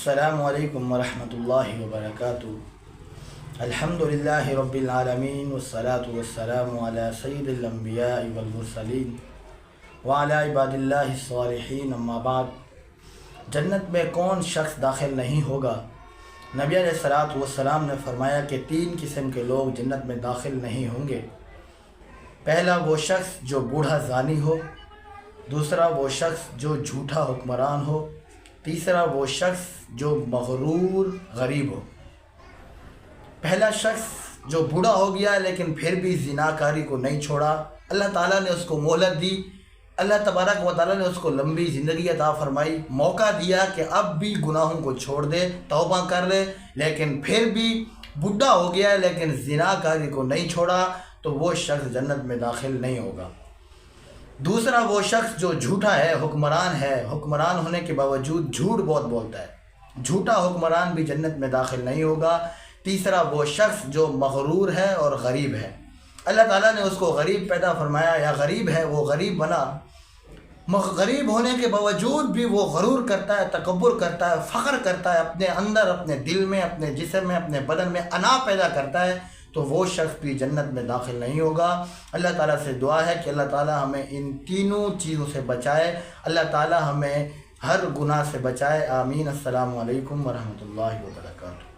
السلام علیکم ورحمۃ اللہ وبرکاتہ۔ الحمدللہ رب العالمین والصلاة والسلام علی سید الانبیاء والمرسلین وعلی عباد اللہ الصالحین، اما بعد۔ جنت میں کون شخص داخل نہیں ہوگا؟ نبی علیہ الصلوۃ والسلام نے فرمایا کہ 3 قسم کے لوگ جنت میں داخل نہیں ہوں گے۔ پہلا وہ شخص جو بوڑھا زانی ہو، دوسرا وہ شخص جو جھوٹا حکمران ہو، تیسرا وہ شخص جو مغرور غریب ہو۔ پہلا شخص جو بوڑھا ہو گیا لیکن پھر بھی زناکاری کو نہیں چھوڑا، اللہ تعالیٰ نے اس کو مہلت دی، اللہ تبارک و تعالیٰ نے اس کو لمبی زندگی عطا فرمائی، موقع دیا کہ اب بھی گناہوں کو چھوڑ دے، توبہ کر لے، لیکن پھر بھی بوڑھا ہو گیا لیکن زناکاری کو نہیں چھوڑا، تو وہ شخص جنت میں داخل نہیں ہوگا۔ دوسرا وہ شخص جو جھوٹا ہے، حکمران ہونے کے باوجود جھوٹ بہت بولتا ہے، جھوٹا حکمران بھی جنت میں داخل نہیں ہوگا۔ تیسرا وہ شخص جو مغرور ہے اور غریب ہے، اللہ تعالیٰ نے اس کو غریب پیدا فرمایا، یا غریب ہے وہ غریب بنا، غریب ہونے کے باوجود بھی وہ غرور کرتا ہے، تکبر کرتا ہے، فخر کرتا ہے، اپنے اندر، اپنے دل میں، اپنے جسم میں، اپنے بدن میں انا پیدا کرتا ہے، تو وہ شخص بھی جنت میں داخل نہیں ہوگا۔ اللہ تعالیٰ سے دعا ہے کہ اللہ تعالیٰ ہمیں ان تینوں چیزوں سے بچائے، اللہ تعالیٰ ہمیں ہر گناہ سے بچائے، آمین۔ السلام علیکم ورحمۃ اللہ وبرکاتہ۔